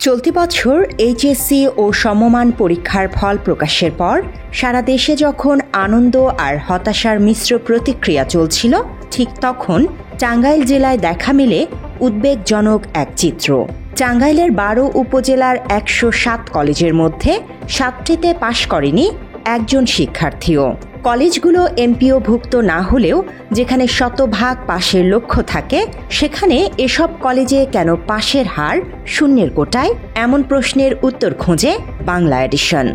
চলতি বছর এইচএসসি ও সমমান পরীক্ষার ফল প্রকাশের পর সারা দেশে যখন আনন্দ আর হতাশার মিশ্র প্রতিক্রিয়া চলছিল, ঠিক তখন টাঙ্গাইল জেলায় দেখা মেলে উদ্বেগজনক এক চিত্র। টাঙ্গাইলের ১২ উপজেলার ১০৭ কলেজের মধ্যে ৭টিতে পাশ করেনি একজন শিক্ষার্থীও। কলেজগুলো এমপিওভুক্ত না হলেও যেখানে শতভাগ পাশের লক্ষ্য থাকে, সেখানে এসব কলেজে কেন পাশের হার শূন্যের কোটায়? এমন প্রশ্নের উত্তর খোঁজে বাংলা এডিশন।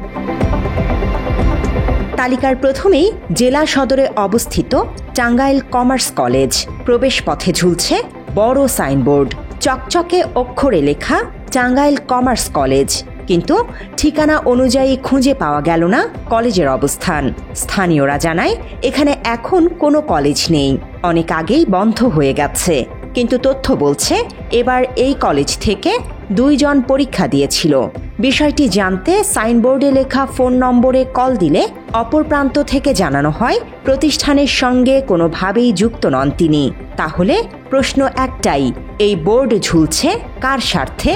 তালিকার প্রথমেই জেলা সদরে অবস্থিত টাঙ্গাইল কমার্স কলেজ। প্রবেশ পথে ঝুলছে বড় সাইনবোর্ড, চকচকে অক্ষরে লেখা টাঙ্গাইল কমার্স কলেজ, কিন্তু ঠিকানা অনুযায়ী খুঁজে পাওয়া গেল না কলেজের অবস্থান। স্থানীয়রা জানায় এখানে এখন কোনো কলেজ নেই, অনেক আগেই বন্ধ হয়ে গেছে। কিন্তু তথ্য বলছে এবার এই কলেজ থেকে 2 জন পরীক্ষা দিয়েছিল। বিষয়টি জানতে সাইনবোর্ডে লেখা ফোন নম্বরে কল দিলে অপর প্রান্ত থেকে জানানো হয় প্রতিষ্ঠানের সঙ্গে কোনোভাবেই যুক্ত নন তিনি। তাহলে প্রশ্ন একটাই, এই বোর্ড ঝুলছে কার স্বার্থে?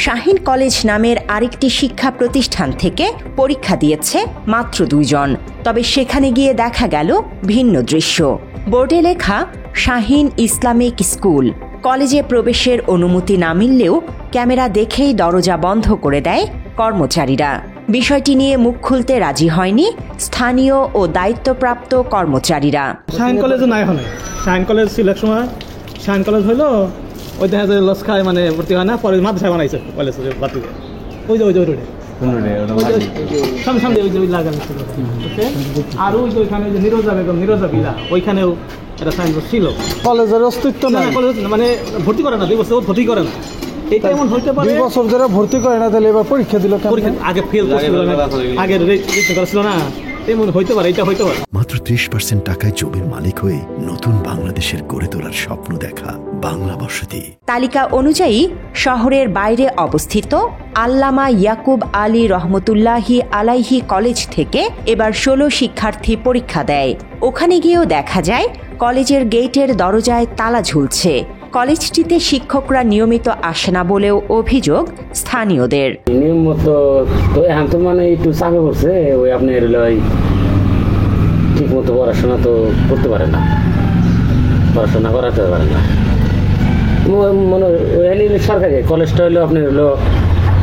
শাহীন কলেজ নামের আরেকটি শিক্ষা প্রতিষ্ঠান থেকে পরীক্ষা দিয়েছে মাত্র 2 জন, তবে সেখানে গিয়ে দেখা গেল ভিন্ন দৃশ্য। বোর্ডে লেখা শাহীন ইসলামিক স্কুল। কলেজে প্রবেশের অনুমতি না মিললেও ক্যামেরা দেখেই দরজা বন্ধ করে দেয় কর্মচারীরা। বিষয়টি নিয়ে মুখ খুলতে রাজি হয়নি স্থানীয় ও দায়িত্বপ্রাপ্ত কর্মচারীরা। শাহীন কলেজে নাই হলে শাহীন কলেজ ছিল এক সময়, শাহীন কলেজ হইলো ওই দেখা যায় লস খায়, মানে ভর্তি হয় না, পরে মাদ্রাসা বানাইছে কলেজ ভর্তি। ওই যে আর ওই যে ওইখানে নিরোজা বেগম, নিরোজা বিলা, ওইখানেও একটা সাইনবোর্ড ছিল। কলেজের অস্তিত্ব না, কলেজ মানে ভর্তি করে না, 2 বছর ভর্তি করে না। এটা এমন হইতে পারে 2 বছর ধরে ভর্তি করে না, তাহলে এবার পরীক্ষা দিল, আগে ফেল করছিল না, আগে রেজিস্ট্রেশন করেছিল না, এমন হইতে পারে, এটা হইতে পারে। মাত্র 30% টাকায় জমির মালিক হয়ে নতুন বাংলাদেশের গড়ে তোলার স্বপ্ন দেখা বাংলা বসতি। তালিকা অনুযায়ী শহরের বাইরে অবস্থিত আল্লামা ইয়াকুব আলী রহমতুল্লাহি আলাইহি কলেজ থেকে এবার 16 শিক্ষার্থী পরীক্ষা দেয়। ওখানে গিয়েও দেখা যায় কলেজের গেটের দরজায় তালা ঝুলছে। কলেজটিতে শিক্ষকরা নিয়মিত আসে না বলেও অভিযোগ স্থানীয়দের। নিয়মিত তো এখন তো মানে একটু চাপে পড়ছে, ওই আপনার ঠিক মতো পড়াশোনা তো করতে পারে না, পড়াশোনা করাতে পারে না। মনে হয় সরকারি কলেজটা হলো আপনার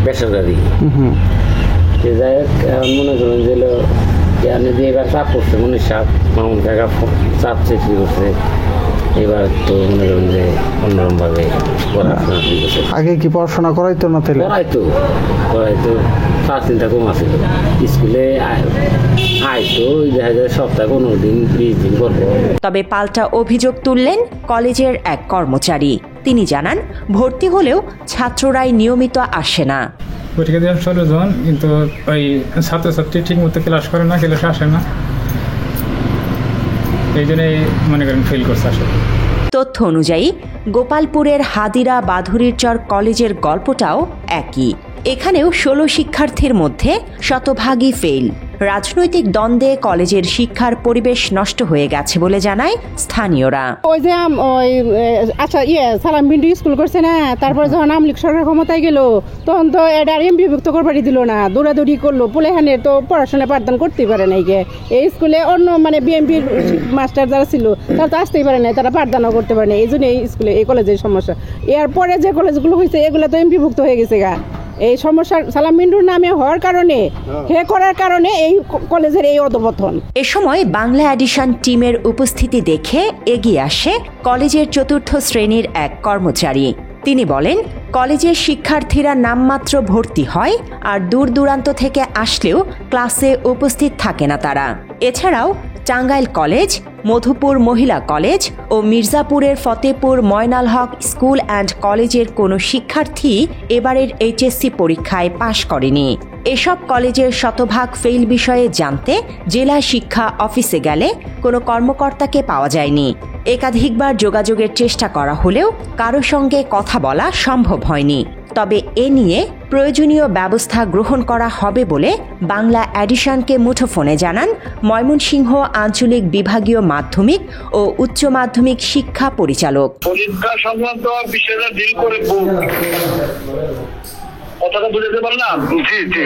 বেসরকারি। যাই হোক, মনে করেন যে আপনি যে এবার চাপ করছে, মনে চাপ মামুন কাকা চাপ সৃষ্টি করছে, এবার তো মনে করেন যে অন্যরকম ভাবে পড়াশোনা করছে। আগে কি পড়াশোনা করাইতো না? করাইতো তার চিন্তা কম আছে। স্কুলে আইতো দেখা যায় সপ্তাহে 15 দিন 20 দিন করবো। তবে পাল্টা অভিযোগ তুললেন কলেজের এক কর্মচারী। তিনি জানান ভর্তি হলেও ছাত্ররাই নিয়মিত আসে না। পরীক্ষা দেওয়ার 16 জন, কিন্তু ওই ছাত্রছাত্রী ঠিক মতো ক্লাস করে না, ক্লাসে আসে না, এই জন্যই মনে করেন ফেল করছে আসলে। তথ্য অনুযায়ী গোপালপুরের হাদিরা বাধুরীরচর কলেজের গল্পটাও একই। এখানেও 16 শিক্ষার্থীর মধ্যে শতভাগই ফেল। রাজনৈতিক দ্বন্দ্বে কলেজের শিক্ষার পরিবেশ নষ্ট হয়ে গেছে বলে জানায় স্থানীয়রা। ওই যে আচ্ছা সালাম বিন্ডু স্কুল করছে না, তারপরে যখন আমলিক সরকার ক্ষমতায় গেল তখন তো এটা এমপিভুক্ত করবারই দিল না, দৌড়াদৌড়ি করলো। পোলেখানে তো পড়াশোনা পাঠদান করতেই পারে নাই। এই স্কুলে অন্য মানে বিএমপির মাস্টার যারা ছিল তারা তো আসতেই পারে নাই, তারা পাঠদানও করতে পারে না। এই জন্য এই স্কুলে এই কলেজের সমস্যা। এরপরে যে কলেজগুলো হয়েছে এগুলো তো এমপিভুক্ত হয়ে গেছে গা। এই সমস্যা সালাম বিন্ডুর নামে হওয়ার কারণে, হে করার কারণে এই কলেজের এই অধপতন। এ সময় বাংলা এডিশন টিমের উপস্থিতি দেখে এগিয়ে আসে কলেজের 4র্থ শ্রেণীর এক কর্মচারী। তিনি বলেন কলেজের শিক্ষার্থীরা নামমাত্র ভর্তি হয়, আর দূর দূরান্ত থেকে আসলেও ক্লাসে উপস্থিত থাকে না তারা। এছাড়াও টাঙ্গাইল কলেজ, মধুপুর মহিলা কলেজ ও মির্জাপুরের ফতেপুর ময়নাল হক স্কুল অ্যান্ড কলেজের কোনো শিক্ষার্থী এবারের এইচএসসি পরীক্ষায় পাশ করেনি। এসব কলেজের শতভাগ ফেল বিষয়ে জানতে জেলা শিক্ষা অফিসে গেলে কোনো কর্মকর্তাকে পাওয়া যায়নি। একাধিকবার যোগাযোগের চেষ্টা করা হলেও কারো সঙ্গে কথা বলা সম্ভব হয়নি। তবে এ নিয়ে প্রয়োজনীয় ব্যবস্থা গ্রহণ করা হবে বলে বাংলা এডিশনকে মুঠোফোনে জানান ময়মনসিংহ আঞ্চলিক বিভাগীয় মাধ্যমিক ও উচ্চ মাধ্যমিক শিক্ষা পরিচালক। পরীক্ষা সংক্রান্ত বিষয়টা ডিল করে কথাটা বুঝতে পারলাম। জি জি,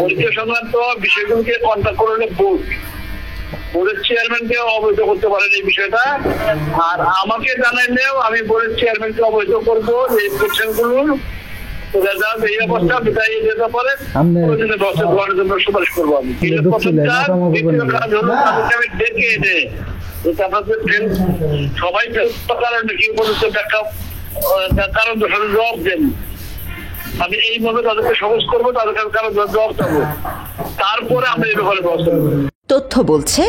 পরীক্ষা সংক্রান্ত বিষয়গুলোকে কন্ট্যাক্ট করলে বোর্ডের চেয়ারম্যানকে অবহিত করতে পারেন এই বিষয়টা, আর আমাকে জানাইলেও আমি বোর্ডের চেয়ারম্যানকে অবহিত করবো এই কোশ্চেনগুলো এই অবস্থা বিদায় যেতে পারে জন্য সুপারিশ করবো আমি। আমি ডেকে এনে সবাই কারণে কি বলতে কারণ জবাব দেন, আমি এইভাবে তাদেরকে সহজ করবো, তাদেরকে কারণ জবাব দেবো, তারপরে আমরা এই ব্যাপারে ব্যবস্থা করবো। তথ্য বলছে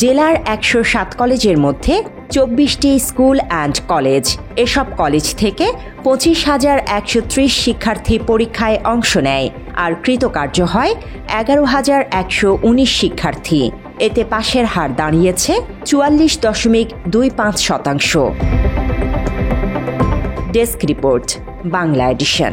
জেলার 107 কলেজের মধ্যে 24টি স্কুল অ্যান্ড কলেজ। এসব কলেজ থেকে 25,130 শিক্ষার্থী পরীক্ষায় অংশ নেয়, আর কৃতকার্য হয় 11,119 শিক্ষার্থী। এতে পাশের হার দাঁড়িয়েছে 44.25%। Desk report, Bangla addition.